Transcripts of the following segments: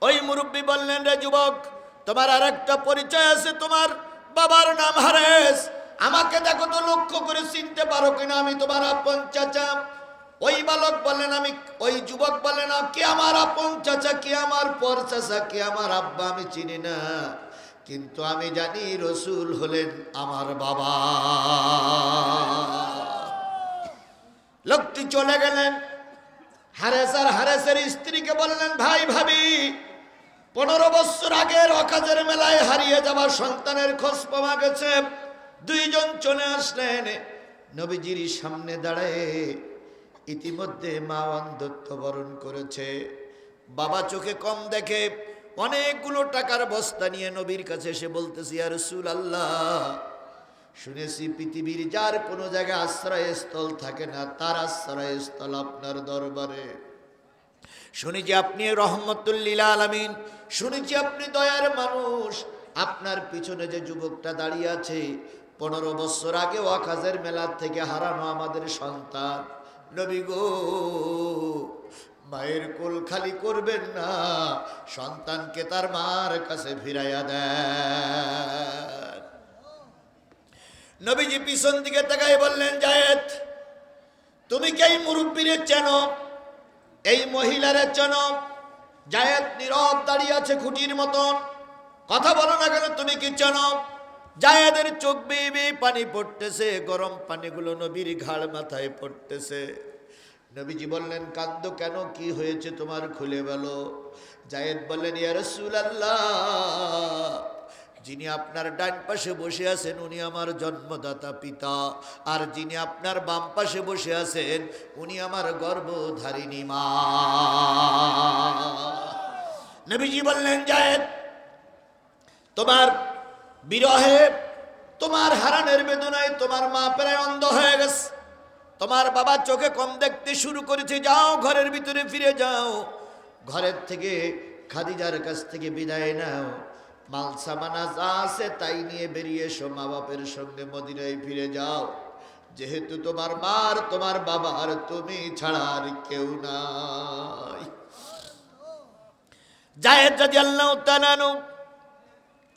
ওই মুরব্বী বললেন, রে যুবক, তোমার আর একটা পরিচয় আছে, তোমার বাবার নাম হারেস। আমাকে দেখো তো, লক্ষ্য করে চিনতে পারো কিনা আমি তোমার আপন চাচা। ওই বালক বললেন, ওই যুবক বললেন, কে আমার আপন চাচা, কে আমার পর চাচা, কে আমার আব্বা আমি চিনি না, কিন্তু আমি জানি রসুল হলেন আমার বাবা। লোকটি চলে গেলেন। হারেস আর হারেসের স্ত্রীকে বললেন, ভাই ভাবি, 15 বছর আগের ওয়াকাজের মেলায় হারিয়ে যাওয়া সন্তানের খোঁজ পাওয়া গেছে। দুইজন চলে আসলেন নবীজির সামনে দাঁড়ায়। ইতিমধ্যে মা অন্ধত্ব বরণ করেছে, বাবা চোখে কম দেখে। অনেকগুলো টাকার বস্তা নিয়ে নবীর কাছে এসে বলতেছি, ইয়া রাসূলুল্লাহ, শুনেছি পৃথিবীর যার কোনো জায়গায় আশ্রয়স্থল থাকে না, তার আশ্রয়স্থল আপনার দরবারে। শুনেছি আপনি রহমতুল লিল আলামিন, শুনেছি আপনি দয়ার মানুষ। আপনার পিছনে যে যুবকটা দাঁড়িয়ে আছে, 15 বছর আগে ওয়াকাজের মেলা থেকে হারানো আমাদের সন্তান। নবী গো, মায়ের কোল খালি করবেন না, সন্তানকে তার মার কাছে ফিরাইয়া দেন। নবীজি পিছন দিকে তাকাই বললেন, জায়েদ, তুমি কি এই মুরব্বীরে চেনো, এই মহিলারে চেনো? জায়েদ নীরব দাঁড়িয়ে আছে খুঁটির মতন, কথা বলো না কেন, তুমি কি চেনো? জায়েদের চোখ বেয়ে বেয়ে পানি পড়তেছে, গরম পানিগুলো নবীর ঘাড় মাথায় পড়তেছে। নবীজি বললেন, কান্দো কেন, কি হয়েছে তোমার, খুলে বলো। জায়েদ বললেন, ইয়া রাসূলুল্লাহ, যিনি আপনার ডান পাশে বসে আছেন উনি আমার জন্মদাতা পিতা, আর যিনি আপনার বাম পাশে বসে আছেন উনি আমার গর্ভধারিণী মা। নবীজি বললেন, জায়েদ, তোমার বিরহে, তোমার হারানোর বেদনায় তোমার মা প্রায় অন্ধ হয়ে গেছে, তোমার বাবা চোখে কম দেখতে শুরু করেছে। যাও, ঘরের ভিতরে ফিরে যাও, ঘরের থেকে খাদিজার কাছ থেকে বিদায় নাও, মাল সামানা যা আছে তাই নিয়ে বেরিয়ে এসো, মা বাপের সঙ্গে মদিনায় ফিরে যাও, যেহেতু তোমার মার, তোমার বাবার তুমি ছাড়া আর কেউ নাই। জায়েদ রাদিয়াল্লাহু তাআলা আনহু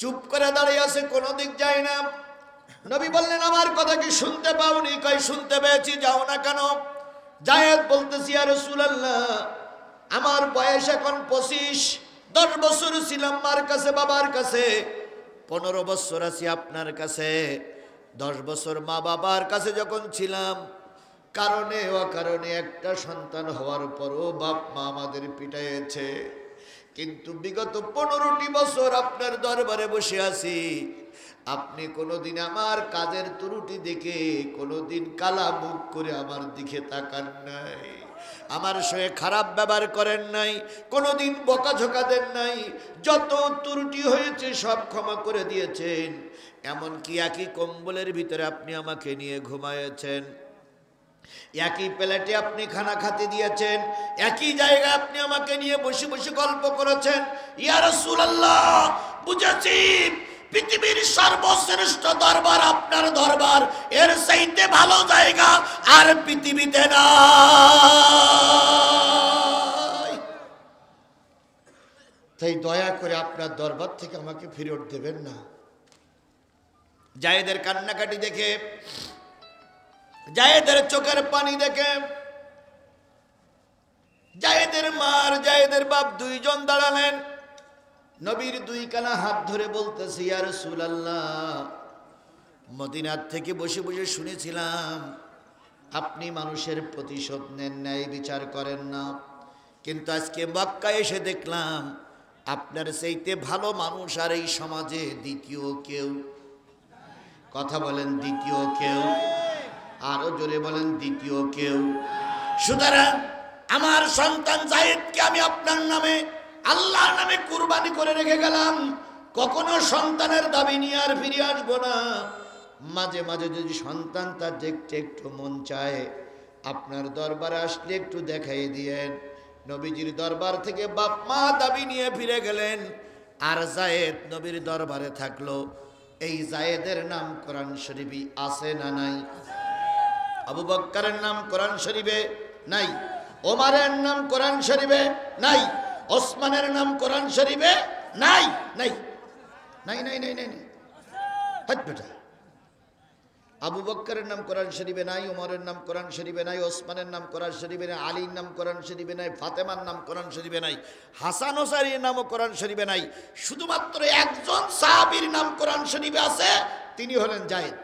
চুপ করে দাঁড়িয়ে আছে, কোনো দিক যায় না। নবী বললেন, আমার কথা কি শুনতে পাওনি? কই, শুনতে পেয়েছি, যাও না কেন? জায়েদ বলতেছি, ইয়া রাসূলুল্লাহ, আমার বয়স এখন 25, 10 বছর ছিলাম মার কাছে, বাবার কাছে, 15 বছর আছি আপনার কাছে। 10 বছর মা বাবার কাছে যখন ছিলাম, কারণে অকারণে একটা সন্তান হওয়ার পরও বাপ মা আমাদের পিটাইছে, কিন্তু বিগত 15টি বছর আপনার দরবারে বসে আছি, আপনি কোনোদিন আমার কাজের ত্রুটি দেখে কোনোদিন কালা মুখ করে আমার দিকে তাকান নাই, আমার সঙ্গে খারাপ ব্যবহার করেন নাই, কোনোদিন বকাঝকা দেন নাই, যত ত্রুটি হয়েছে সব ক্ষমা করে দিয়েছেন। এমনকি একই কম্বলের ভিতরে আপনি আমাকে নিয়ে ঘুমায়েছেন, একই প্লেটে আপনি খানা খেতে দিয়েছেন, একই জায়গায় আপনি আমাকে নিয়ে বসে বসে গল্প করেছেন। ইয়া রাসূলুল্লাহ, বুঝেছি পৃথিবীর সর্বশ্রেষ্ঠ দরবার আপনার দরবার, এর চাইতে ভালো জায়গা আর পৃথিবীতে নাই। তাই দয়া করে আপনার দরবার থেকে আমাকে ফেরত দেবেন না। জায়েদের কান্নাকাটি দেখে, জায়েদের চোখের পানি দেখে, জায়েদের মার, জায়েদের বাপ দুইজন দাঁড়ালেন। নবীর 2 কানা হাত ধরে বলতেছে, ইয়া রাসূলুল্লাহ, মদিনার থেকে বসে বসে শুনেছিলাম আপনি মানুষের প্রতিশোধ নেন, ন্যায় বিচার করেন না, কিন্তু আজকে মক্কায় এসে দেখলাম আপনার চাইতে ভালো মানুষ আর এই সমাজে দ্বিতীয় কেউ। কথা বলেন, দ্বিতীয় কেউ? আরো জোরে বলেন, দ্বিতীয় কেউ? সুতরাং আমার সন্তান জায়েদকে আমি আপনার নামে, আল্লাহর নামে কুরবানি করে রেখে গেলাম। কখনো সন্তানের দাবি নিয়ে আর ফিরে আসবো না। মাঝে মাঝে যদি সন্তান তার দেখতে একটু মন চায়, আপনার দরবারে আসলে একটু দেখাই দিয়েন। নবীজির দরবার থেকে বাপ মা দাবি নিয়ে ফিরে গেলেন, আর জায়েদ নবীর দরবারে থাকলো। এই জায়েদের নাম কোরআন শরীফে আছে না নাই? আবু বকরের নাম কোরআন শরীফে নাই, ওমরের নাম কোরআন শরীফে নাই, ওসমানের নাম কোরআন শরীফে নাই নাই নাই নাই নাই নাই নাই। হাট বেটা, আবু বকরের নাম কোরআন শরীফে নাই, ওমরের নাম কোরআন শরীফে নাই, ওসমানের নাম কোরআন শরীফে নাই, আলীর নাম কোরআন শরীফে নাই, ফাতেমার নাম কোরআন শরীফে নাই, হাসান হোসাইনের নামও কোরআন শরীফে নাই। শুধুমাত্র একজন সাহাবীর নাম কোরআন শরীফে আছে, তিনি হলেন যায়েদ।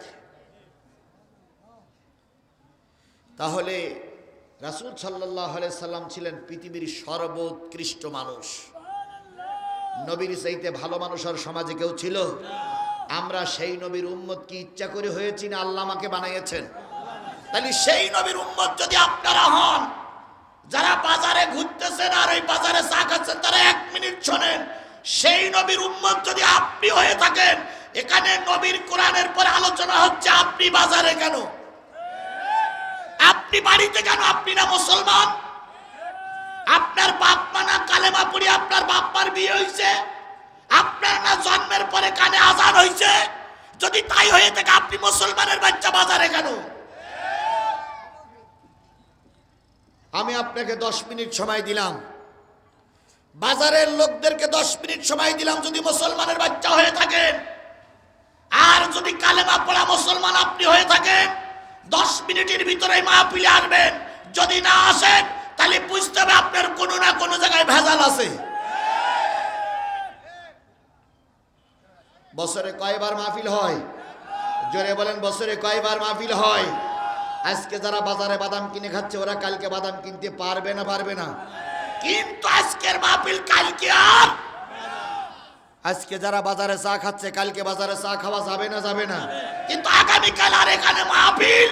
তাহলে রাসূল সাল্লাল্লাহু আলাইহি সাল্লাম ছিলেন পৃথিবীর সর্বোৎকৃষ্ট মানুষ। নবীর চাইতে ভালো মানুষ আর সমাজে কেউ ছিল? আমরা সেই নবীর উম্মত কি ইচ্ছা করে হয়েছি না আল্লাহ আমাকে বানিয়েছেন? তাহলে সেই নবীর উম্মত যদি আপনারা হন, যারা বাজারে ঘুরতেছেন আর এই বাজারে চা খাচ্ছেন, তারা 1 মিনিট শোনেন। সেই নবীর উম্মত যদি আপনি হয়ে থাকেন, এখানে নবীর কোরআনের পরে আলোচনা হচ্ছে, আপনি বাজারে কেন? আপনি বাড়িতে কেন? আপনি না মুসলমান? আপনার বাপ মা না কালেমা পড়ি আপনার বাপ মার বিয়ে হয়েছে? আপনার না জন্মের পরে কানে আজান হয়েছে? যদি তাই হয়ে থাকে, আপনি মুসলমানের বাচ্চা বাজারে কেন? আমি আপনাকে 10 মিনিট সময় দিলাম, বাজারের লোকদেরকে 10 মিনিট সময় দিলাম। যদি মুসলমানের বাচ্চা হয়ে থাকেন আর যদি কালেমা পড়া মুসলমান আপনি হয়ে থাকেন, 10 মিনিটের ভিতরে মাহফিলে আসবেন। যদি না আসেন, তাহলে বুঝতে হবে আপনার কোনো না কোনো জায়গায় ভেজাল আছে। বছরে কয়বার মাহফিল হয়? জোরে বলেন, বছরে কয়বার মাহফিল হয়? আজকে যারা বাজারে বাদাম কিনে খাচ্ছে, ওরা কালকে বাদাম কিনতে পারবে না? পারবে না। কিন্তু আজকের মাহফিল কালকে আর, আজকে যারা বাজারে চা খাচ্ছে, কালকে বাজারে চা খাওয়া যাবে না? যাবে না। কিন্তু আগামীকাল আর এখানে মাহফিল।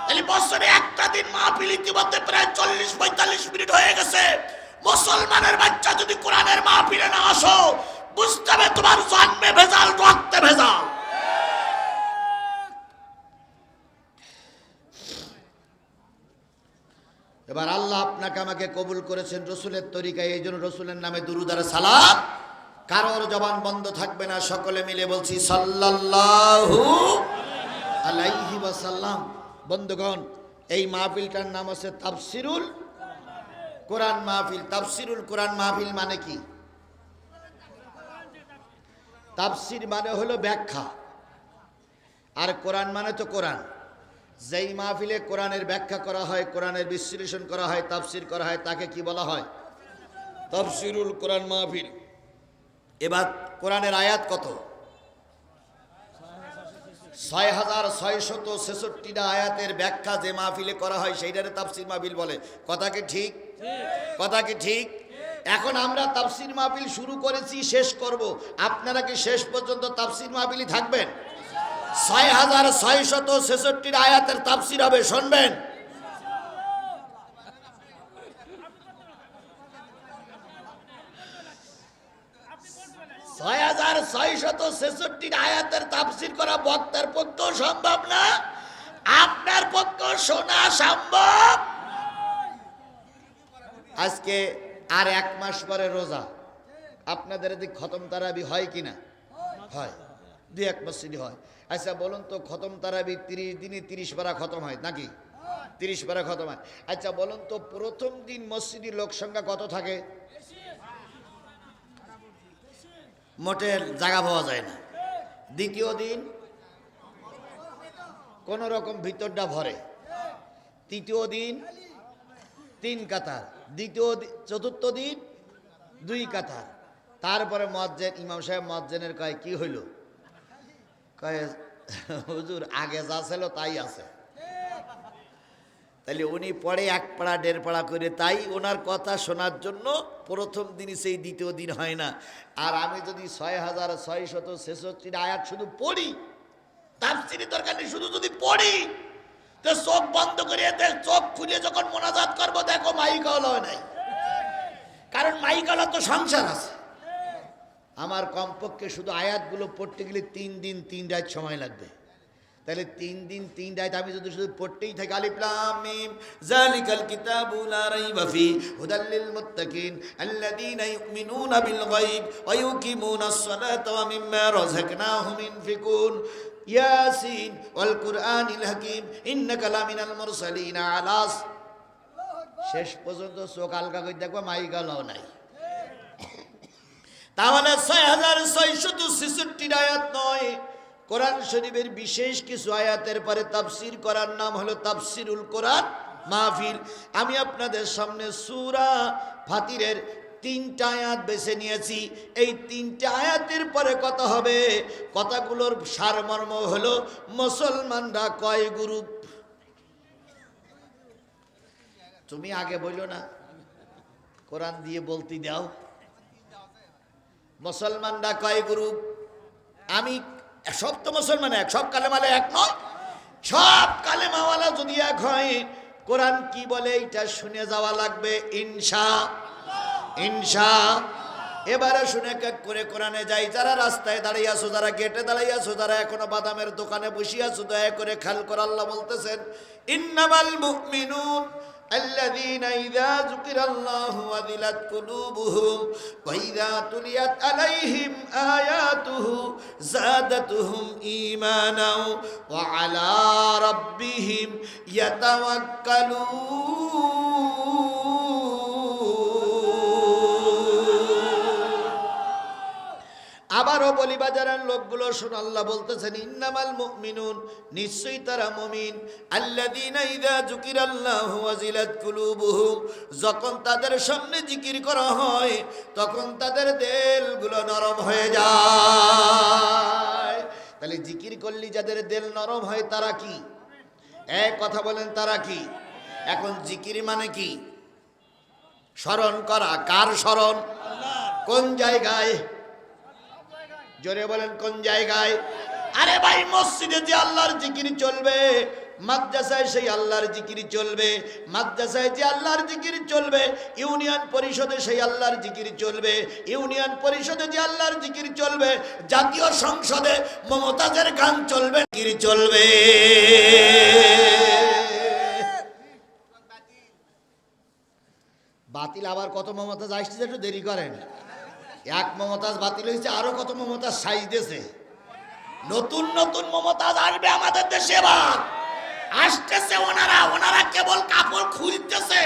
তাহলে বছরে একটা দিন মাহফিল, ইতিমধ্যে প্রায় 40-45 মিনিট হয়ে গেছে। মুসলমানের বাচ্চা যদি কোরআনের মাহফিলে না আসো, বুঝতে হবে তোমার জন্মে ভেজাল, রক্তে ভেজাল। এবার আল্লাহ আপনাকে আমাকে কবুল করেছেন রসুলের তরিকায়, এই জন্য রসুলের নামে দুরূদ আর সালাম। কারোর জবান বন্ধ থাকবে না, সকলে মিলে বলছি সাল্লাল্লাহু আলাইহি ওয়াসাল্লাম। বন্ধুগণ, এই মাহফিলটার নাম আছে তাফসিরুল কোরআন মাহফিল। তাফসিরুল কোরআন মাহফিল মানে কি? তাফসির মানে হলো ব্যাখ্যা, আর কোরআন মানে তো কোরআন। যেই মাহফিলে কোরআনের ব্যাখ্যা করা হয়, কোরআনের বিশ্লেষণ করা হয়, তাফসির করা হয়, তাকে কি বলা হয়? তাফসিরুল কোরআন মাহফিল। এবার কোরআনের আয়াত কত? 6666টা আয়াতের ব্যাখ্যা যে মাহফিলে করা হয়, সেইটারে তাফসির মাহফিল বলে। কথা কি ঠিক? কথা কি ঠিক? এখন আমরা তাফসির মাহফিল শুরু করেছি, শেষ করব। আপনারা কি শেষ পর্যন্ত তাফসির মাহফিলই থাকবেন? 6666 আয়াতের তাফসির হবে, শুনবেন? ছয় 6666 আয়াতের তাফসির করা বক্তার পক্ষেও সম্ভব না, আপনার পক্ষেও শোনা সম্ভব। আজকে আর 1 মাস পরে রোজা। আপনাদের এদিকে খতম তারাবি হয় কিনা? হয়, 2-1 মসজিদে হয়। আচ্ছা বলুন তো, খতম তারাবি 30 দিনে 30 পারা খতম হয় নাকি? 30 পারা খতম হয়। আচ্ছা বলুন তো, প্রথম দিন মসজিদের লোক সংখ্যা কত থাকে? মোটের জায়গা পাওয়া যায় না। দ্বিতীয় দিন কোন রকম ভিতরটা ভরে। তৃতীয় দিন 3 কাতার। চতুর্থ দিন 2 কাতার। তারপরে মুয়াজ্জিন, ইমাম সাহেব মুয়াজ্জিনের কয়, কি হইল? কয়, হুজুর আগে যা ছিল তাই আছে। তাহলে উনি পড়ে 1 পাড়া 1.5 পাড়া করে, তাই ওনার কথা শোনার জন্য প্রথম দিনই সেই দ্বিতীয় দিন হয় না। আর আমি যদি 6666 আয়াত শুধু পড়ি, তাফসীরের দরকার নেই, শুধু যদি পড়ি, তো চোখ বন্ধ করে দেখ, চোখ খুলে যখন মোনাজাত করবো, দেখো মাইকাওয়ালা নাই। কারণ মাইকাওয়ালা তো সংসার আছে। আমার কমপক্ষে শুধু আয়াতগুলো পড়তে গেলে 3 দিন 3 রাত সময় লাগবে। তাহলে 3 দিন 3 রাত আমি যদি শুধু পড়তেই থাকি, আলিফ লাম মিম যালিকাল কিতাবু লা রাইবা ফি হুদাল লিল মুত্তাকিন আল্লাযীনা ইউমিনুনা বিল গায়ব ওয়া ইউকিমুনাস সালাতা ওয়া মিম্মা রাযাকনাহুম ইনফিকুন ইয়াসিন ওয়াল কুরআনিল হাকীম ইন্নাকা লামিনাল মুরসালিন আলাস। শেষ পর্যন্ত চোখ আলগা করে দেখবো মাইকালাও নাই। তাহলে 6666 আয়াত নয়, কোরআন শরীফের বিশেষ কিছু আয়াতের পরে তাফসীর করার নাম হলো তাফসীরুল কোরআন মাহফিল। আমি আপনাদের সামনে সূরা ফাতিরের 3টা আয়াত বেছে নিয়েছি। এই 3টা আয়াতের পরে কথা হবে। কথাগুলোর সারমর্ম হলো মুসলমানরা কয় গ্রুপ। তুমি আগে বললো না, কোরআন দিয়ে বলতে দাও। মুসলমানরা কয় গ্রুপ? আমি সব তো মুসলমান এক, সব কালেমালে এক নয়। সব কালেমাওয়ালা যদি এক হয়, কোরআন কি বলে এটা শুনে যাওয়া লাগবে ইনশা। এবারে শুনে এক করে কোরআনে যাই। যারা রাস্তায় দাঁড়িয়ে আছো, যারা গেটে দাঁড়িয়ে আছো, যারা এখনো বাদামের দোকানে বসে আছো, দয়া করে খেয়াল করে আল্লাহ বলতেছেন, ইন্নামাল মুমিনুন আল্লাযীনা ইযা যুকিরাল্লাহু ওয়াজিলাত কুলুবুহুম ওয়া ইযা তুলিয়াত আলাইহিম আয়াতুহু যাদাতুহুম ঈমানাও ওয়া আলা রাব্বিহিম ইয়াতাওয়াক্কালুন। আবারও বলি বাজারের লোকগুলো শোনো, আল্লাহ বলতেছেন ইন্নামাল মুমিনুন, নিশ্চয়ই তারা মুমিন, আল্লাযীনা ইযা যুকিরাল্লাহু ওয়াজিলাত কুলুবুহুম, যখন তাদের সামনে জিকির করা হয় তখন তাদের দিলগুলো নরম হয়ে যায়। তাহলে জিকির করলে যাদের দিল নরম হয় তারা কি? এক কথা বলেন, তারা কি? এখন জিকির মানে কি? স্মরণ করা। কার স্মরণ? কোন জায়গায়? জোরে বলেন, কোন জায়গায়? আরে ভাই, মসজিদে যে আল্লাহর জিকির চলবে, মাদ্রাসায় সেই আল্লাহর জিকির চলবে, মাদ্রাসায় যে আল্লাহর জিকির চলবে, ইউনিয়ন পরিষদে সেই আল্লাহর জিকির চলবে, ইউনিয়ন পরিষদে যে আল্লাহর জিকির চলবে, জাতীয় সংসদে মমতাজের গান চলবে, জিকির চলবে। বাতিল আবার কত মমতাজ আসছে, একটু দেরি করেন। এক মমতাজ বাতিল হয়েছে, আরো কত মমতাজ সাইজতেছে। নতুন নতুন মমতাজ আসবে আমাদের দেশে, এবার আসতেছে। ওনারা কেবল কাপড় খুলতেছে।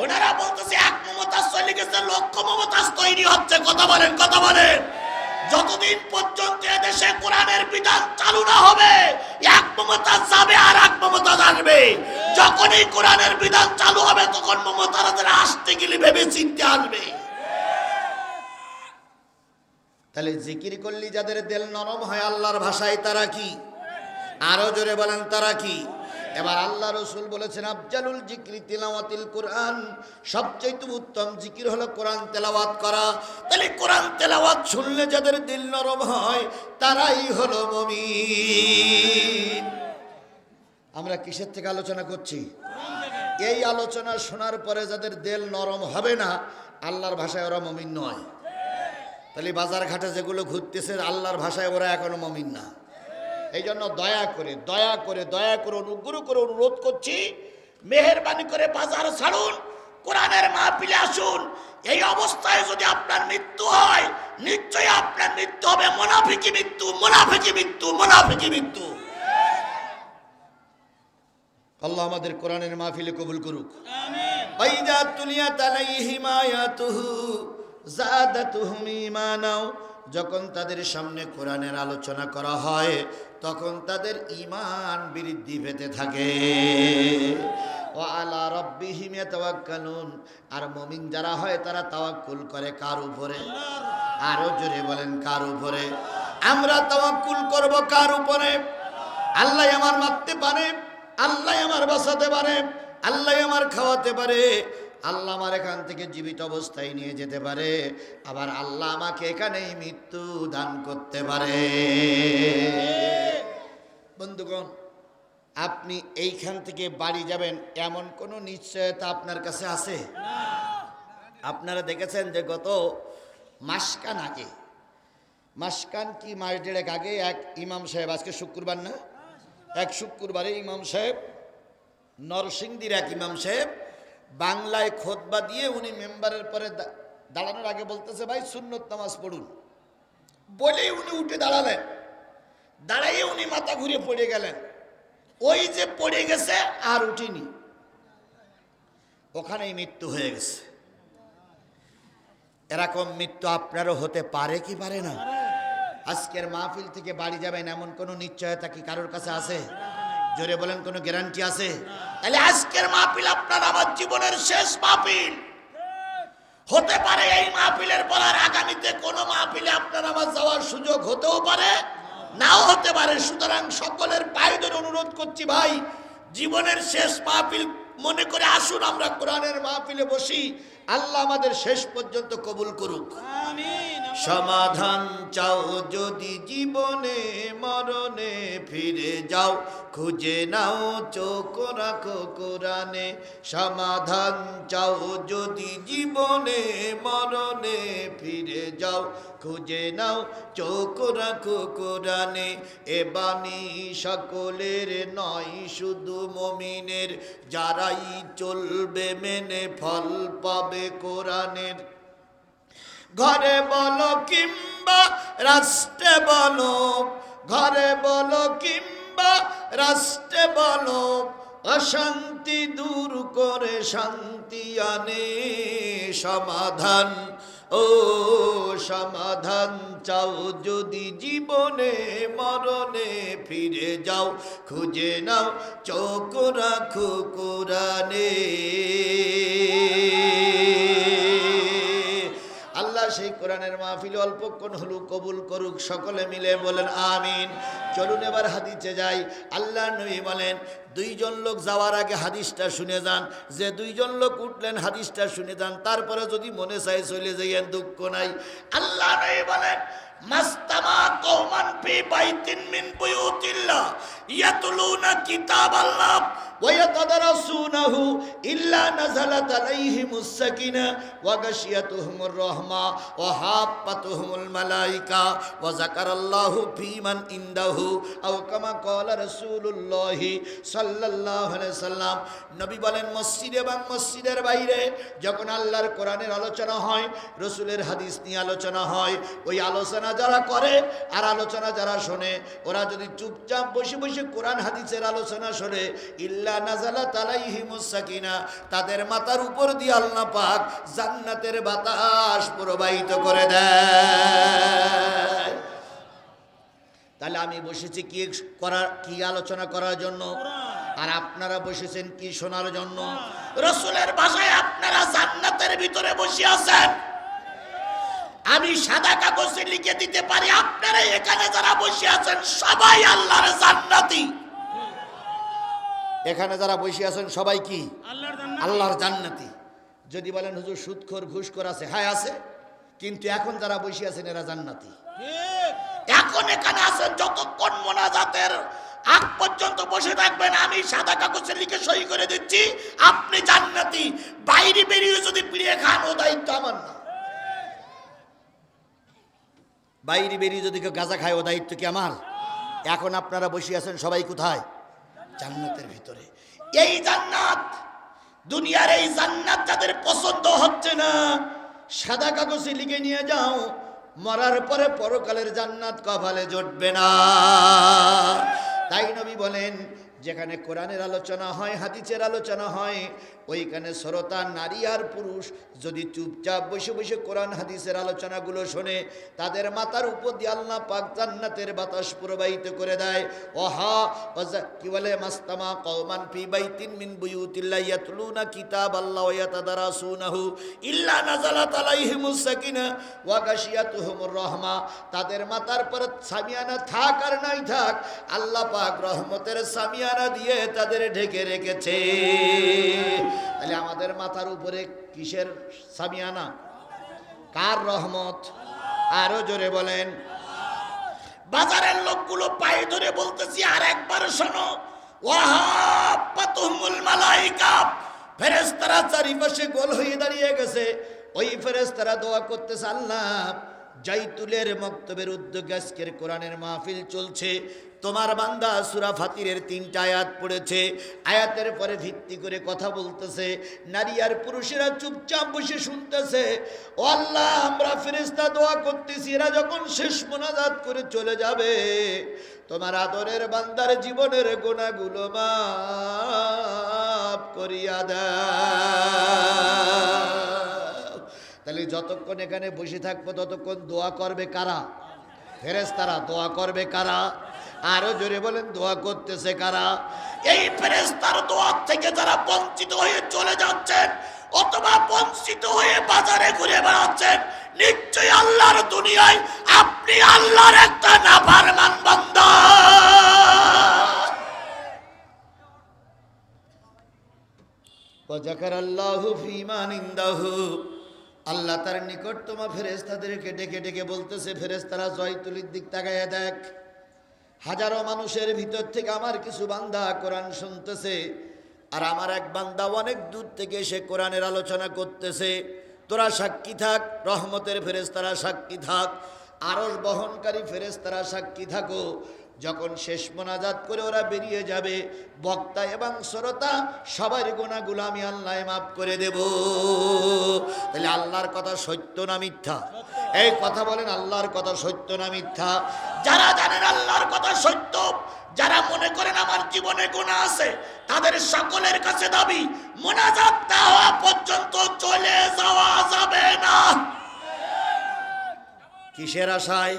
ওনারা বলতেছে এক মমতাজ চলে গেছে, লক্ষ মমতাজ তৈরি হচ্ছে। কথা বলেন, কথা বলেন। যতদিন পর্যন্ত এদেশে কোরআনের বিধান চালু না হবে, এক মমতাজ যাবে আর এক মমতাজ আসবে। যখনই কোরআনের বিধান চালু হবে তখন মমতাজরা আসতে গেলে ভেবে চিন্তে আসবে। তাহলে জিকির করলে যাদের দিল নরম হয় আল্লাহর ভাষায়, তারা কি? আরো জোরে বলেন, তারা কি? এবার আল্লাহ রাসূল বলেছেন আফজালুল জিকরি তিলাওয়াতুল কোরআন, সবচেয়ে উত্তম জিকির হলো কোরআন তেলাওয়াত করা। তাহলে কোরআন তেলাওয়াত শুনলে যাদের দিল নরম হয় তারাই হলো মুমিন। আমরা কিসের থেকে আলোচনা করছি? এই আলোচনা শোনার পরে যাদের দিল নরম হবে না, আল্লাহর ভাষায় ওরা মুমিন নয়। তাহলে বাজার ঘাটে যেগুলো ঘুরতেছে আল্লাহর ভাষায় ওরা এখনো মুমিন না। এই জন্য দয়া করে অনুগ্রহ করে অনুরোধ করছি, মেহেরবানি করে বাজার ছাড়ুন, কোরআনের মাহফিলে আসুন। এই অবস্থায় যদি আপনার মৃত্যু হয়, নিশ্চয়ই আপনার মৃত্যু হবে মুনাফিকি মৃত্যু, মুনাফিকি মৃত্যু, মুনাফিকি মৃত্যু। আল্লাহ আমাদের কোরআনের মাহফিলে কবুল করুক। আমিন। ওয়াইদা তুলিয়াত আলাইহিম আয়াতুহু যাদাতুহুম ঈমানাও, যখন তাদের সামনে কোরআনের আলোচনা করা হয় তখন তাদের ঈমান বৃদ্ধি পেতে থাকে। ওয়া আলা রাব্বিহিম ইয়াতাওয়াক্কালুন, আর মুমিন যারা হয় তারা তাওয়াক্কুল করে কার উপরে? আরো জোরে বলেন, কার উপরে? আমরা তাওয়াক্কুল করব কার উপরে? আল্লাহ আমার মারতে পারে, আল্লাহ আমার বাঁচাতে পারে, আল্লাহ আমার খাওয়াতে পারে, আল্লাহ আমার এখান থেকে জীবিত অবস্থায় নিয়ে যেতে পারে, আবার আল্লাহ আমাকে এখানেই মৃত্যু দান করতে পারে। বন্ধুগণ, আপনি এইখান থেকে বাড়ি যাবেন এমন কোনো নিশ্চয়তা আপনার কাছে আছে? আপনারা দেখেছেন যে গত মাসখান আগে, মাসখান কি মাস দেড়েক আগে এক ইমাম সাহেব, আজকে শুক্রবার না, এক শুক্রবারে ইমাম সাহেব, নরসিংদীর এক ইমাম সাহেব বাংলায় খুতবা দিয়ে উনি মেম্বারের পরে দাঁড়ানোর আগে বলতেছে, ভাই সুন্নত নামাজ পড়ুন। বলেই উনি উঠে দাঁড়ালেন, দাঁড়াইয়ে উনি মাথা ঘুরে পড়ে গেলেন। ওই যে পড়ে গেছে আর উঠিনি, ওখানেই মৃত্যু হয়ে গেছে। এরকম মৃত্যু আপনারও হতে পারে কি পারে না? আজকের মাহফিল থেকে বাড়ি যাবেন এমন কোনো নিশ্চয়তা কি কারোর কাছে আছে? জোরে বলেন, কোনো গ্যারান্টি আছে? তাহলে আজকের মাহফিল আপনার আমার জীবনের শেষ মাহফিল হতে পারে। এই মাহফিলের পর আর আগামীতে কোনো মাহফিলে আপনার আমার যাওয়ার সুযোগ হতেও পারে, নাও হতে পারে। সুতরাং সকলের পায়ে ধরে অনুরোধ করছি, ভাই জীবনের শেষ মাহফিল মনে করে আসুন আমরা কোরআনের মাহফিলে বসি। আল্লাহ আমাদের শেষ পর্যন্ত কবুল করুক। সমাধান চাও যদি জীবনে মরণে, ফিরে যাও খুঁজে নাও চোখ রাখো কোরআনে। সমাধান চাও যদি জীবনে মরণে, ফিরে যাও খুঁজে নাও চোখ রাখো কোরআনে। এ বাণী সকলের নয় শুধু মুমিনের, যারাই চলবে মেনে ফল পাবে কোরআনের। ঘরে বলো কিংবা রাষ্ট্রে বলো, ঘরে বলো কিংবা রাষ্ট্রে বলো, অশান্তি দূর করে শান্তি আনে। সমাধান ও সমাধান চাও যদি জীবনে মরণে, ফিরে যাও খুঁজে নাও চোখ রাখো কোরআনে। আল্লাহ সেই কোরআনের মাহফিল অল্পক্ষণ হলো কবুল করুক। সকলে মিলে বলেন আমিন। চলুন এবার হাদিসে যাই। আল্লাহ নবী বলেন, দুইজন লোক যাওয়ার আগে হাদিসটা শুনে যান। যে দুইজন লোক উঠলেন হাদিসটা শুনে যান, তারপরে যদি মনে চাই চলে যাইয়েন, দুঃখ নাই। আল্লাহ নবী বলেন, মাস্তামা কওমান ফি বাইতিন মিন বুয়ুতিল্লাহ ইয়াতলুনা কিতাবাল্লাহ ওয়া ইয়াতাদারাসুনাহু ইল্লা নাযালাত আলাইহিমুস সাকিনাহ ওয়া গাশিয়াতুহুমুর রাহমা ওয়া হাফাতুহুমুল মালায়েকা ওয়া যাকারাল্লাহু ফীমান ইনদাহু আও কামা ক্বালা রাসূলুল্লাহ সাল্লাল্লাহু আলাইহি সাল্লাম। নবী বলেন, মসজিদে এবং মসজিদের বাইরে যখন আল্লাহর কোরআনের আলোচনা হয়, রাসূলের হাদিস নিয়ে আলোচনা হয়, ওই আলোচনা যারা করে আর আলোচনা যারা শোনে, ওরা যদি চুপচাপ বসে বসে কোরআন হাদিসের আলোচনা শোনে, ইল্লা নাযালাত আলাইহিমুস সাকিনা, তাদের মাথার উপর দিয়ে আল্লাহ পাক জান্নাতের বাতাস প্রবাহিত করে দেয়। তাহলে আমি বসেছি কি আলোচনা করার জন্য, আর আপনারা বসেছেন কি শোনার জন্য? রাসূলের ভাষায় আপনারা জান্নাতের ভিতরে বসে আছেন। আমি সাদা কাগজে লিখে দিতে পারি, আপনারা এখানে যারা বসে আছেন সবাই আল্লাহর জান্নাতি। এখানে যারা বসে আছেন সবাই কি? আল্লাহর জান্নাতি। যদি বলেন হুজুর সুদখোর ঘুষখোর আছে, হ্যাঁ আছে, কিন্তু এখন যারা বসে আছেন এরা জান্নাতি। এখন এখানে আছেন, যতক্ষণ মোনাজাতের আগ পর্যন্ত বসে থাকবেন, আমি সাদা কাগজে লিখে সই করে দিচ্ছি আপনি জান্নাতি। বাইরে বেরিয়ে যদি পিড়িয়ে খান, ও দায়িত্ব আমার না। বাইরে বেরিয়ে যদি কেউ গাঁজা খায়, ও দায়িত্ব কি আমার? এখন আপনারা বসে আছেন সবাই কোথায়? জান্নাতের ভিতরে। এই জান্নাত, দুনিয়ার এই জান্নাত যাদের পছন্দ হচ্ছে না, সাদা কাগজে লিখে নিয়ে যাও, মরার পরে পরকালের জান্নাত কপালে জুটবে না। তাই নবী বলেন, যেখানে কোরআনের আলোচনা হয়, হাদিসের আলোচনা হয়, ওইখানে শ্রোতা নারী আর পুরুষ যদি চুপচাপ বসে বসে কোরআন হাদিসের আলোচনাগুলো শোনে, তাদের মাথার উপর দিয়ে আল্লাহ পাক জান্নাতের বাতাস প্রবাহিত করে দেয়। ওহা কি বলে, মাস্তামা কওমান ফি বাইতিন মিন বুয়ুতিল্লাহ ইয়াতলুনা কিতাবাল্লাহ ওয়া ইয়াতাদারাসুনাহু ইল্লা নাযালাত আলাইহিমুস সাকিনাহ ওয়া গাশিয়াতুহুমুর রাহমা। তাদের মাথার পর সামিয়ানা থাক আর নাই থাক, আল্লাহ পাক রহমতের সামিয়ানা দিয়ে তাদের ঢেকে রেখেছে। তাহলে আমাদের মাথার উপরে কিসের সামিয়ানা? কার রহমত? আরো জোরে বলেন। বাজারের লোকগুলো পায়ে ধরে বলতেছি, আর একবার শোনো, ওয়াহাফাতুহুমুল মালায়েকা, ফেরেশতারা চারিপাশে গোল হয়ে দাঁড়িয়ে গেছে। ওই ফেরেশতারা দোয়া করতেছে, আল্লাহ জাইতুলের মক্তবের উদ্যোগে আজকের কোরআনের মাহফিল চলছে। তোমার বান্দা সূরা ফাতিরের 3টা আয়াত পড়েছে, আয়াতের পরে ভিত্তি করে কথা বলতেছে। নারী আর পুরুষেরা চুপচাপ বসে শুনতেছে। ও আল্লাহ, আমরা ফেরেশতা দোয়া করতেছি, এরা যখন শেষ মোনাজাত করে চলে যাবে, তোমার আদরের বান্দার জীবনের গুনাহগুলো মাফ করিয়া দাও। তাহলে যতক্ষণ এখানে বসে থাকবো ততক্ষণ দোয়া করবে কারা? ফেরেশতারা। দোয়া করবে কারা? আরো জোরে বলেন, দোয়া করতেছে কারা? এই ফেরেশতার দোয়া থেকে যারা বঞ্চিত হয়ে চলে যাচ্ছেন অথবা বঞ্চিত হয়ে বাজারে ঘুরে বেড়াচ্ছেন, নিশ্চয়ই আল্লাহর দুনিয়ায় আপনি আল্লাহর একটা নাফরমান বান্দা। ওয়াযাকারাল্লাহু ফীমান ইনদাহু, আল্লাহ তার নিকটতম ফেরেশতাদেরকে ডেকে ডেকে বলতেছে, ফেরেশতারা জয়তুলির দিক তাকায়া দেখ, হাজারো মানুষের ভিতর থেকে আমার কিছু বান্দা কোরআন শুনতেছে, আর আমার এক বান্দা অনেক দূর থেকে এসে কোরআনের আলোচনা করতেছে। তোরা সাক্ষী থাক, রহমতের ফেরেশতারা সাক্ষী থাক, আরশ বহনকারী ফেরেশতারা সাক্ষী থাকো। যখন শেষ মোনাজাত করে ওরা বেরিয়ে যাবে, বক্তা এবং শ্রোতা সবার গুনাহগুলো আমি আল্লাহ মাফ করে দেব। তাহলে আল্লাহর কথা সত্য না মিথ্যা? এই কথা বলেন, আল্লাহর কথা সত্য না মিথ্যা? যারা জানেন আল্লাহর কথা সত্য, যারা মনে করেন আমার জীবনে গুনাহ আছে, তাদের সকলের কাছে দাবি মোনাজাত না হওয়া পর্যন্ত চলে যাওয়া যাবে না। কিসের আশায়?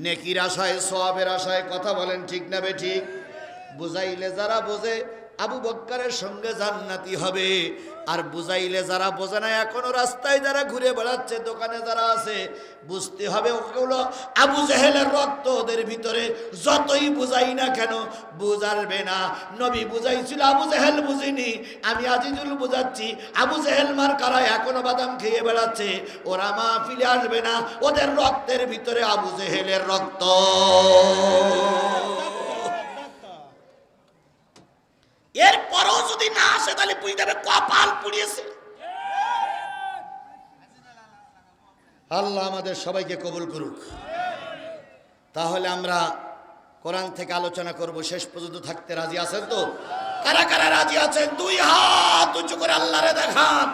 নেকির আশায়, সওয়াবের আশায়। কথা বলেন ঠিক না বেঠিক? বুঝাইলে যারা বোঝে আবু বক্করের সঙ্গে জান্নাতি হবে, আর বুঝাইলে যারা বোঝে না, এখনো রাস্তায় যারা ঘুরে বেড়াচ্ছে, দোকানে যারা আছে, বুঝতে হবে ওগুলো আবু জেহেলের রক্ত ওদের ভিতরে। যতই বুঝাই না কেন বুঝারবে না। নবী বুঝাইছিল, আবু জেহেল বুঝিনি। আমি আজিজুল বুঝাচ্ছি, আবু জেহেল মার কারা এখনো বাদাম খেয়ে বেড়াচ্ছে, ওরা মাহফিলে আসবে না। ওদের রক্তের ভিতরে আবু জেহেলের রক্ত। এরপরও যদি না আসে তাহলে বুঝতে হবে কপাল পুড়িয়েছে। আল্লাহ আমাদের সবাইকে কবুল করুক। তাহলে আমরা কোরআন থেকে আলোচনা করব, শেষ পর্যন্ত থাকতে রাজি আছেন তো? কারা কারা রাজি আছেন? দুই হাত উঁচু করে আল্লাহরে দেখান।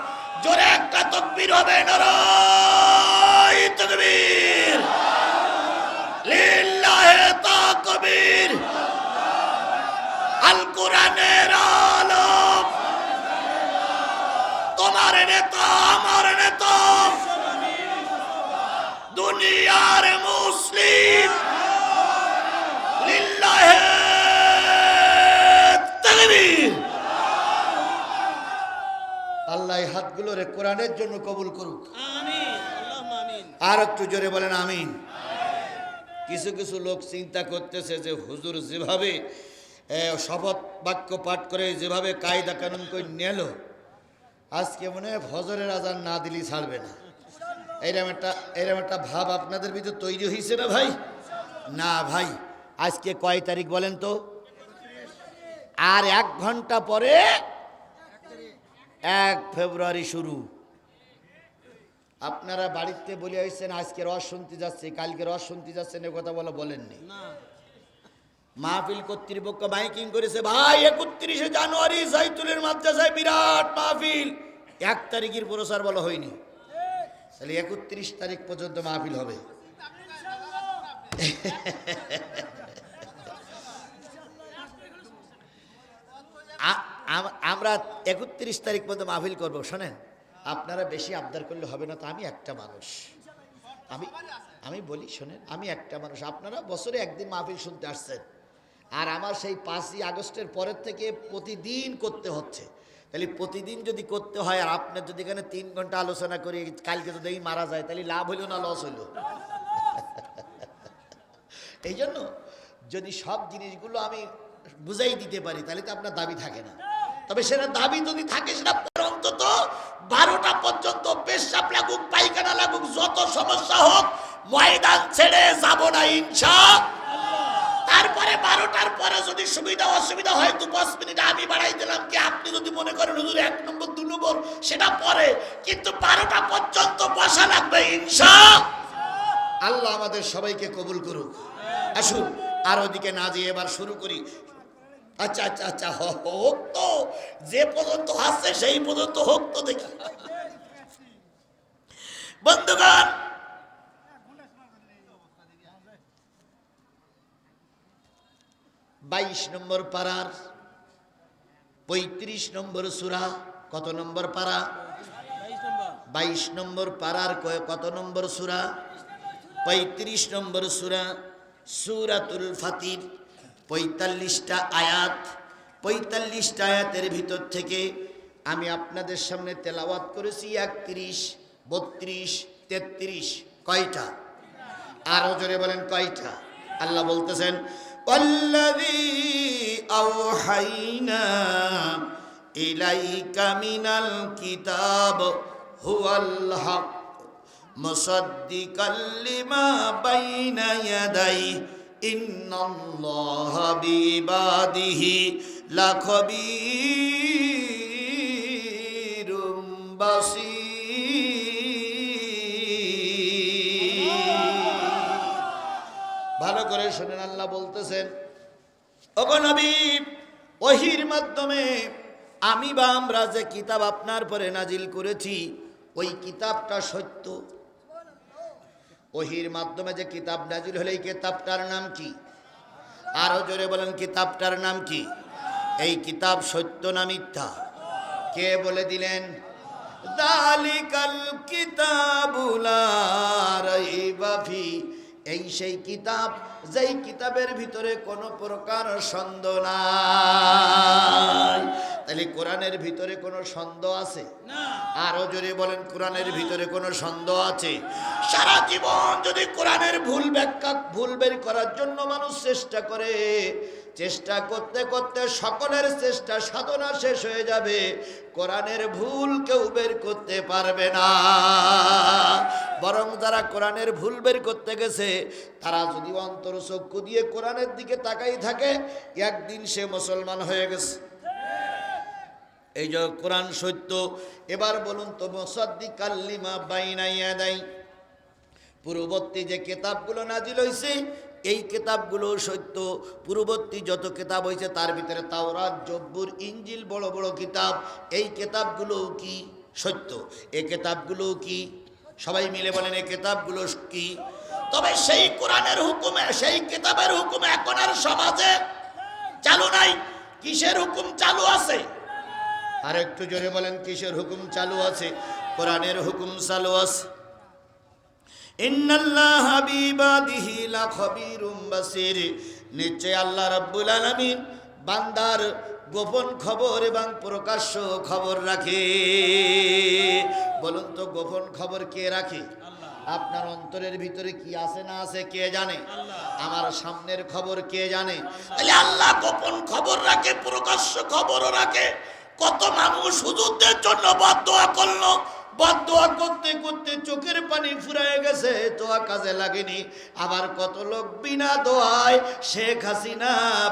জোরে একটা তাকবীর হবে, নারায়ে তাকবীর, লিল্লাহি তাকবীর। আল কোরআনের আলম, তোমার নেতা আমার নেতা, দুনিয়ার মুসলিম, লিল্লাহি তাকবীর। আল্লাহ এই হাতগুলোরে কোরআনের জন্য কবুল করুক, আমিন। আল্লাহুম্মা আমিন। আর একটু জোরে বলেন আমিন। কিছু কিছু লোক চিন্তা করতেছে যে হুজুর যেভাবে শপথ বাক্য পাঠ করে, যেভাবে কায়দা কানুন করে নিল, আজকে মনে হয় ফজরের আজান না দিলেই ছাড়বে না। এরকম একটা ভাব আপনাদের ভিতর তৈরি হয়েছে না ভাই? না ভাই, আজকে কয় তারিখ বলেন তো? আর 1 ঘন্টা পরে 1 ফেব্রুয়ারি শুরু। আপনারা বাড়িতে বলে হয়েছেন আজকে রস শুনতে যাচ্ছে, কালকে রস শুনতে যাচ্ছেন, এ কথা বলেননি। মাহফিল কর্তৃপক্ষ মাইকিং করেছে, ভাই 31শে জানুয়ারি জাইতুলের মাদ্রাসায় বিরাট মাহফিল। 1 তারিখের প্রচার বলা হয়নি, তাহলে 31 তারিখ পর্যন্ত মাহফিল হবে। আমরা 31 তারিখ পর্যন্ত মাহফিল করবো। শোনেন, আপনারা বেশি আবদার করলে হবে না তো। আমি একটা মানুষ, আমি বলি শোনেন, আমি একটা মানুষ। আপনারা বছরে একদিন মাহফিল শুনতে আসছেন, আর আমার সেই 5ই আগস্টের পরের থেকে প্রতিদিন করতে হচ্ছে। তাহলে প্রতিদিন যদি করতে হয়, আর আপনার যদি এখানে 3 ঘন্টা আলোচনা করি, কালকে যদি মারা যায়, তাহলে লাভ হইল না লস হইল? এই জন্য যদি সব জিনিসগুলো আমি বুঝাই দিতে পারি, তাহলে তো আপনার দাবি থাকে না। তবে সেটা দাবি যদি থাকে, সেটা অন্তত 12টা পর্যন্ত পেশাব লাগুক, পায়খানা লাগুক, যত সমস্যা হোক, ময়দান ছেড়ে যাব না ইনশাআল্লাহ। তারপরে 12টার পরে যদি সুবিধা অসুবিধা হয় 2-5 মিনিট আমি বাড়াই দিলাম, কি আপনি যদি মনে করেন হুজুর 1 নম্বর 2 নম্বর, সেটা পরে, কিন্তু 12টা পর্যন্ত বসা লাগবে ইনশাআল্লাহ। আল্লাহ আমাদের সবাইকে কবুল করুক। আসুন আর ওদিকে না যেয়ে এবার শুরু করি। আচ্ছা আচ্ছা আচ্ছা, হোক তো, যে পর্যন্ত আসছে সেই পর্যন্ত হোক তো দেখি। বন্ধুগণ, 22 নম্বর পারার 35 নম্বর সূরা। কত নম্বর পারা? 22 নম্বর পারার কত নম্বর সূরা? 35 নম্বর সূরা, সূরাতুল ফাতির। 45টা আয়াত, 45টা আয়াতের ভিতর থেকে আমি আপনাদের সামনে তেলাওয়াত করেছি 31, 32, 33। কয়টা? আরো জোরে বলেন কয়টা? আল্লাহ বলতেছেন ওয়াল্লাযী আওহাইনা ইলাইকা মিনাল কিতাব হুয়াল হক মুসাদ্দিকাল লিমা বাইনা ইয়াদাইহি ইন্নাল্লাহা বিইবাদিহি লাখবীরুম বাসীর। ভালো করে শুনেন, আল্লাহ বলতেছেন ওগো নবী, ওহীর মাধ্যমে আমি বা আমরা যে কিতাব আপনার পরে নাজিল করেছি ওই কিতাবটা সত্য। ওহীর মাধ্যমে যে কিতাব নাজিল হলো এই কিতাবটার নাম কি? আরো জোরে বলেন কিতাবটার নাম কি? এই কিতাব সত্য না মিথ্যা? কে বলে দিলেন? যালিকাল কিতাবু লা রাইবা ফি, এই সেই কিতাব যেই কিতাবের ভিতরে কোনো প্রকার সন্দেহ নাই। তাহলে কোরআনের ভিতরে কোনো সন্দেহ আছে না? আরো জোরে বলেন কোরআনের ভিতরে কোনো সন্দেহ আছে? সারা জীবন যদি কোরআনের ভুল ব্যাখ্যা, ভুল বের করার জন্য মানুষ চেষ্টা করে, চেষ্টা করতে করতে সকলের চেষ্টা সাধনা শেষ হয়ে যাবে, কোরআনের ভুল কেউ বের করতে পারবে না। বরং যারা কোরআনের ভুল বের করতে গেছে তারা যদি অন্তর চক্ষু দিয়ে কোরআনের দিকে তাকাই থাকে, একদিন সে মুসলমান হয়ে গেছে। এই যে কোরআন সত্য। এবার বলুন তো, মুসাদ্দিকাল লিমা বাইনা ইয়াদাইহি, পূর্ববর্তী যে কিতাবগুলো নাজিল হয়েছে এই কিতাবগুলো সত্য। পূর্ববর্তী যত কিতাব হয়েছে তার ভিতরে তাওরাত, জব্বুর, ইঞ্জিল, বড় বড় কিতাব, এই কিতাবগুলো কি সত্য? এই কিতাবগুলো কি? সবাই মিলে বলেন এই কিতাবগুলো কি? তবে সেই কোরআনের হুকুমে, সেই কিতাবের হুকুমে এখন আর সমাজে চালু নাই। কিসের হুকুম চালু আছে? আর একটু জোরে বলেন কিসের হুকুম চালু আছে? কোরআনের হুকুম চালু আছে। ইন্নাল্লাহা বিইবাদিহি লাখবীরুম বাসীর, নিশ্চয় আল্লাহ রাব্বুল আলামিন বান্দার গোপন খবর এবং প্রকাশ্য খবর রাখে। বলুন তো গোপন খবর কে রাখে? আপনার অন্তরের ভিতরে কি আছে না আছে কে জানে? আমার সামনের খবর কে জানে? তাহলে আল্লাহ গোপন খবর রাখে, প্রকাশ্য খবরও রাখে। কত মানুষ হুজুরদের জন্য বদদোয়া করলো, বদদোয়া করতে করতে চোখের পানি ফুরায় গেছে, দোয়া কাজে লাগেনি। আবার কত লোক বিনা দোয়ায় শেখ হাসিনা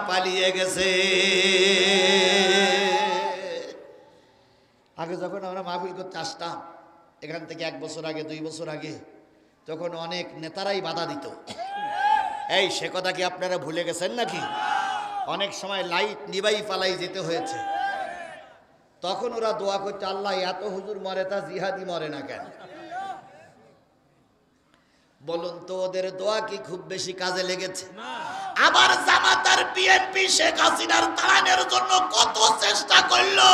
পালিয়ে গেছে। আগে যখন আমরা মাহফিল করতে আসতাম এখান থেকে 1 বছর আগে, 2 বছর আগে, তখন অনেক নেতারাই বাধা দিত। এই সে কথা কি আপনারা ভুলে গেছেন নাকি? অনেক সময় লাইট নিবাই পালাই যেতে হয়েছে। তখন ওরা দোয়া করতে, আল্লাহ এত হুজুর মরে তা জিহাদি মরে না কেন? বলুন তো ওদের দোয়া কি খুব বেশি কাজে লেগেছে? আবার জামাত আর বিএনপি শেখ হাসিনার তাড়ানোর জন্য কত চেষ্টা করলো,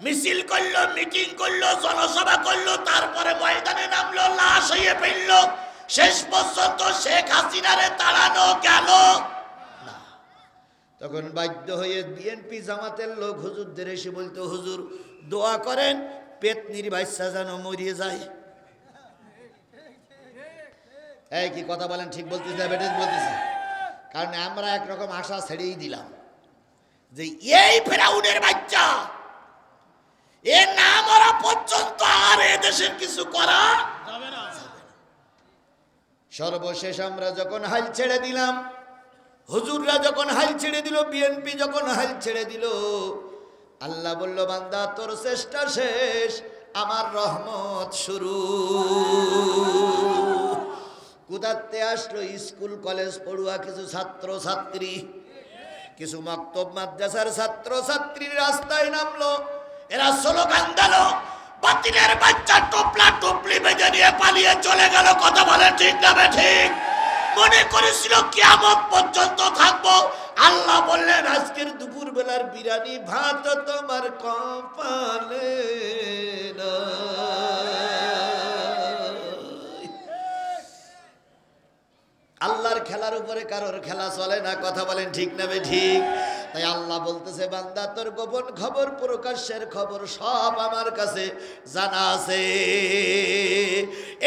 মিছিল করলো, মিটিং করলো, জনসভা করলো, তারপরে ময়দানে নামলো, লাশ হয়ে ফেললো। শেষ পর্যন্ত শেখ হাসিনারে তাড়ানো গেল না। তখন বাধ্য হয়ে বিএনপি জামাতের লোক হুজুরদের এসে বলতো, হুজুর দোয়া করেন পেতনির বাচ্চা যেন মরিয়ে যায়। এই কি কথা বলেন? ঠিক বলতেছি না বেটেজ বলতেছি? কারণ আমরা একরকম আশা ছেড়েই দিলাম যে এই ফেরাউনের বাচ্চা এ না মরা পর্যন্ত আর এ দেশের কিছু করা যাবে না। সর্বশেষ আমরা যখন হাল ছেড়ে দিলাম, হুজুররা যখন হাল ছেড়ে দিল, বিএনপি যখন হাল ছেড়ে দিল, আল্লাহ বলল বান্দা তোর চেষ্টা শেষ, আমার রহমত শুরু। কোথাতে আসলো? স্কুল কলেজ পড়ুয়া কিছু ছাত্র ছাত্রী, কিছু মক্তব মাদ্রাসার ছাত্র ছাত্রী রাস্তায় নামলো। এরা স্লোগান দিল, বাতিলের বাচ্চা টোপলা টুপলি বেঁধে নিয়ে পালিয়ে চলে গেল। কথা বলে ঠিক না ঠিক? মনে করেছিল কিয়ামত পর্যন্ত থাকবো। আল্লাহ বললেন আজকের দুপুর বেলার বিরিয়ানি ভাত তোমার কপালে না। খেলার উপরে কারোর খেলা চলে না, কথা বলেন ঠিক না ঠিক? তাই আল্লাহ বলতেছে বান্দা তোর গোপন খবর প্রকাশ্যের খবর সব আমার কাছে জানা আছে।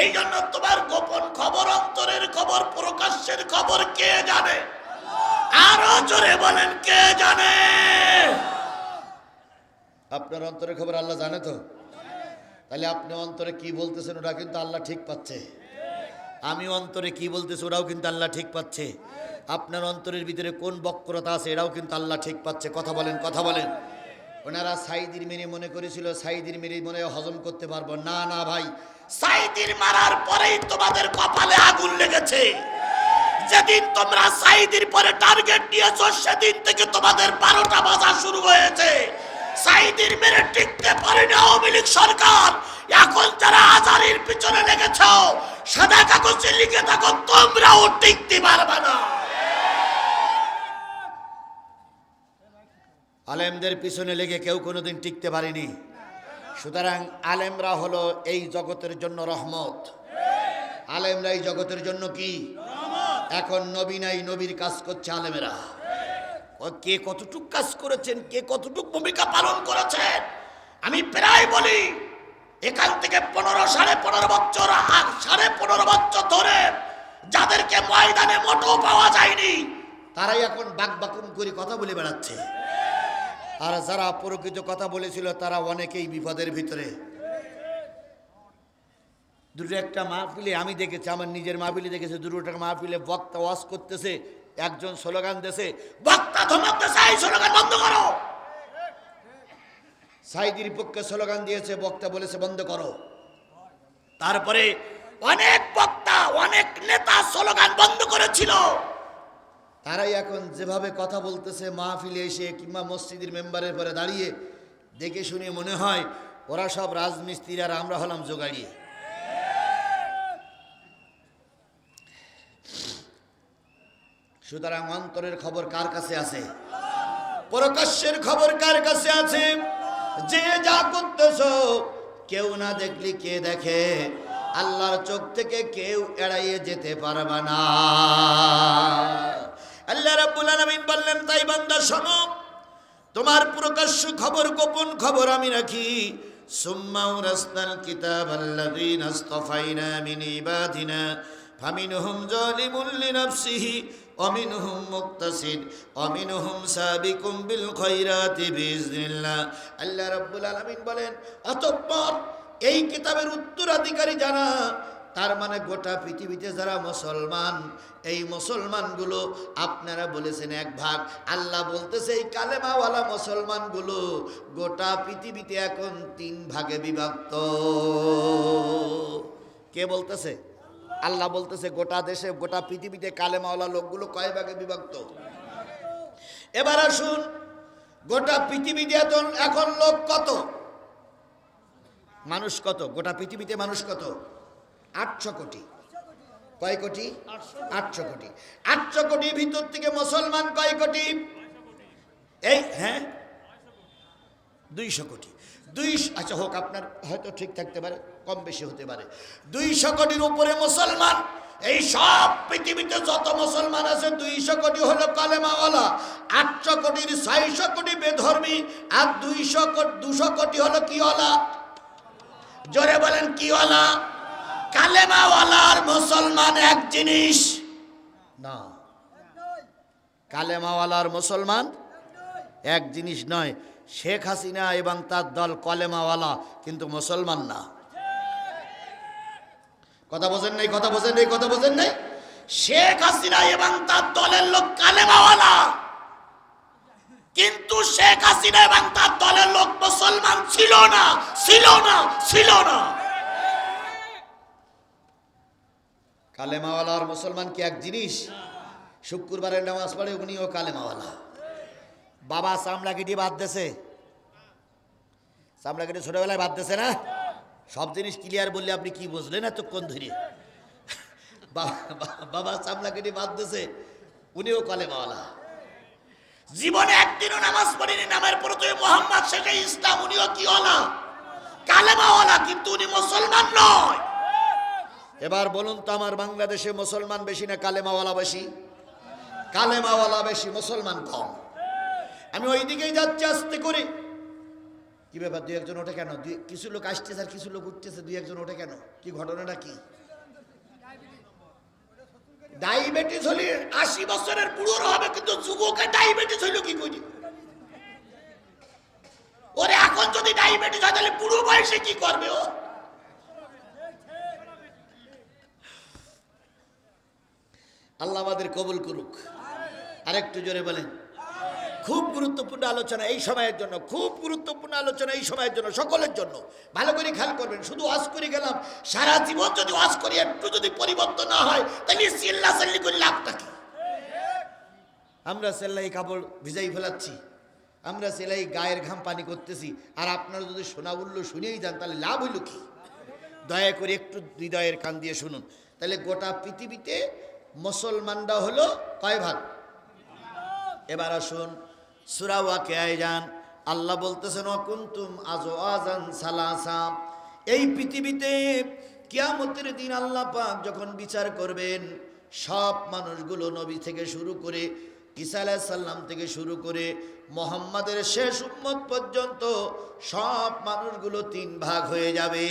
এই জন্য তোমার গোপন খবর, অন্তরের খবর, প্রকাশ্যের খবর কে জানে? আরো জোরে বলেন কে জানে? আপনার অন্তরের খবর আল্লাহ জানে তো? তাহলে আপনি অন্তরে কি বলতেছেন ওটা কিন্তু আল্লাহ ঠিক পাচ্ছে। আমি অন্তরে কি বলতেছি ওরাও কিন্তু আল্লাহ ঠিক পাচ্ছে। আপনার অন্তরের ভিতরে কোন বক্রতা আছে এরাও কিন্তু আল্লাহ ঠিক পাচ্ছে। কথা বলেন, কথা বলেন। ওনারা সাইদির মেরে মনে করেছিল সাইদির মেরে মনে হজম করতে পারবো না। না ভাই, সাইদির মারার পরেই তোমাদের কপালে আগুন লেগেছে। যেদিন তোমরা সাইদির পরে টার্গেট নিয়েছো সেদিন থেকে তোমাদের 12টা বাজা শুরু হয়েছে। সাইদির মেরে টিকতে পারেনি আওয়ামী লীগ সরকার। এখন যারা আজারির পিছনে লেগেছ সাদা কাগজে লিখে থাকো তোমরাও টিকতে পারবে না। আলেমদের পিছনে লেগে কেউ কোনোদিন টিকতে পারেনি। সুতরাং আলেমরা হলো এই জগতের জন্য রহমত। আলেমরা এই জগতের জন্য কি? এখন নবী নাই, নবীর কাজ করছে আলেমেরা। কে কতটুক কাজ করেছেন, কে কতটুক ভূমিকা পালন করেছেন আমি প্রায় বলি। এখান থেকে 15.5 বছর 15.5 বছর ধরে যাদেরকে ময়দানে মোটেও পাওয়া যায়নি তারাই এখন বাকবাকুম করে কথা বলে বেড়াচ্ছে। আর যারা প্রকৃত কথা বলেছিল তারা অনেকেই বিপদের ভিতরে। দুটো একটা মাহফিলে আমি দেখেছি, আমার নিজের মাহফিলে দেখেছি, দুটো একটা মাহফিলে বক্তা ওয়াজ করতেছে, একজন স্লোগান দিয়েছে, বক্তা ধমকতেছে এই স্লোগান বন্ধ করো। সাইদির পক্ষে স্লোগান দিয়েছে, বক্তা বলেছে বন্ধ করো। তারপরে অনেক বক্তা, অনেক নেতা স্লোগান বন্ধ করেছিল। তারাই এখন যেভাবে কথা বলতেছে মাহফিলে এসে কিংবা মসজিদের মেম্বারের পরে দাঁড়িয়ে, দেখে শুনে মনে হয় ওরা সব রাজমিস্ত্রি আর আমরা হলাম জোগাড়িয়ে। সুতরাং অন্তরের খবর কার কাছে আছে? প্রকাশ্যের খবর কার কাছে আছে? যে যা করতেছো কেউ না দেখলি কে দেখে? আল্লাহর চোখ থেকে কেউ এড়াইয়ে যেতে পারবে না। আল্লাহ রাব্বুল আলামিন বললেন, তাই বান্দা শোনো, তোমার প্রকাশ্য খবর গোপন খবর আমি রাখি। সুম্মা উরাসনাল কিতাবাল্লাযীনা ইসতাফাইনা মিন ইবাদিনা ফামিনহুম যালিমুন লিনাফসিহি অমিনহুম মুক্তাসিদ অমিনহুম সাবিকুম বিল খায়রাতি বিইজনিল্লাহ। আল্লাহ রাব্বুল আলামিন বলেন, অতঃপর এই কিতাবের উত্তরাধিকারী যারা, তার মানে গোটা পৃথিবীতে যারা মুসলমান, এই মুসলমানগুলো আপনারা বলেছেন এক ভাগ, আল্লাহ বলতেছে এই কালেমাওয়ালা মুসলমানগুলো গোটা পৃথিবীতে এখন 3 ভাগে বিভক্ত। কে বলতেছে? আল্লাহ বলতেছে গোটা দেশে, গোটা পৃথিবীতে কালেমাওয়ালা লোকগুলো কয় ভাগে বিভক্ত? এবার আসুন, গোটা পৃথিবীতে এখন লোক কত? মানুষ কত? গোটা পৃথিবীতে মানুষ কত? 800 কোটি। কয় কোটি? 800 কোটি। 800 কোটির ভিতর থেকে মুসলমান কয় কোটি? এই হ্যাঁ 200 কোটি। 200, আচ্ছা হোক, আপনার হয়তো ঠিক থাকতে পারে, কম বেশি হতে পারে। 200 কোটির উপরে মুসলমান। এই সব পৃথিবীতে যত মুসলমান আছে 200 কোটি হলো কালেমাওয়ালা। 800 কোটির 600 কোটি বেধর্মী, আর 200 কোটি হলো কিওয়ালা? জোরে বলেন কিওয়ালা? কালেমাওয়ালা আর মুসলমান এক জিনিস না। কালেমাওয়ালা আর মুসলমান এক জিনিস নয়। শেখ হাসিনা এবং তার দল কলেমাওয়ালা, কিন্তু মুসলমান না। কথা বোঝেন নাই? কথা বোঝেন নাই? কথা বোঝেন নাই? শেখ হাসিনা এবং তার দলের লোক কালেমাওয়ালা, কিন্তু শেখ হাসিনা এবং তার দলের লোক মুসলমান ছিল না, ছিল না, ছিল না। কালেমাওয়ালা আর মুসলমান কি এক জিনিস? শুক্রবারের নামাজ পড়ে উনিও কালেমাওয়ালা। বাবা চামড়া কেটে বাদ দিয়েছে, চামড়া কেটে ছোটবেলায় বাদ দিয়েছে না? সব জিনিস ক্লিয়ার বললে আপনি কি বুঝলেন এতক্ষণ ধরে? বাবা চামড়া কেটে বাদ দিয়েছে, উনিও কালেমাওয়ালা। জীবনে একদিনও নামাজ পড়েনি, নামের প্রথমে মোহাম্মদ শেখে ইসলাম, উনিও কি ওয়ালা? কালেমাওয়ালা, কিন্তু উনি মুসলমান নয়। এবার বলুন তো, আমার বাংলাদেশে মুসলমান বেশি না কালেমাওয়ালা বেশি? কালেমাওয়ালা বেশি, মুসলমান কম। আমি ওই দিকেই যাচ্ছি আস্তে করে। কি ব্যাপার, দুই একজন ওঠে কেন? কিছু লোক আসতেছে আর কিছু লোক উঠতেছে, দুই একজন ওঠে কেন? কি ঘটনাটা কি? ডায়াবেটিস হলে 80 বছরের বুড়োর হবে, কিন্তু যুবকের ডায়াবেটিস হইল কি করি? ওরে এখন যদি ডায়াবেটিস হয় তাহলে বুড়ো বয়সে কি করবে ও? আল্লাহ আমাদের কবুল করুক। আরেকটু জোরে বলেন। খুব গুরুত্বপূর্ণ আলোচনা এই সময়ের জন্য, খুব গুরুত্বপূর্ণ আলোচনা এই সময়ের জন্য, সকলের জন্য। ভালো করে খেয়াল করবেন। শুধু ওয়াজ করে গেলাম, সারা জীবন যদি ওয়াজ করি একটু যদি পরিবর্তন না হয় তাহলে চিল্লাচিল্লি করে লাভটা কি? আমরা সেলাই কাপড় ভিজাই ফেলাচ্ছি, আমরা সেলাই গায়ের ঘাম পানি করতেছি, আর আপনারা যদি শোনা বললো শুনেই যান তাহলে লাভ হইল কি? দয়া করে একটু হৃদয়ের কান দিয়ে শুনুন। তাহলে গোটা পৃথিবীতে মুসলমানরা হলো কয় ভাগ? এবার আসুন সূরা ওয়াকিয়ায় যান। আল্লাহ বলতেছেন ওয়াকুনতুম আজওয়াজান সালাসা। এই পৃথিবীতে কিয়ামতের দিন আল্লাহ পাক যখন বিচার করবেন, সব মানুষগুলো নবী থেকে শুরু করে ঈসা আলাইহিস সালাম থেকে শুরু করে মুহাম্মাদের শেষ উম্মত পর্যন্ত সব মানুষগুলো তিন ভাগ হয়ে যাবে।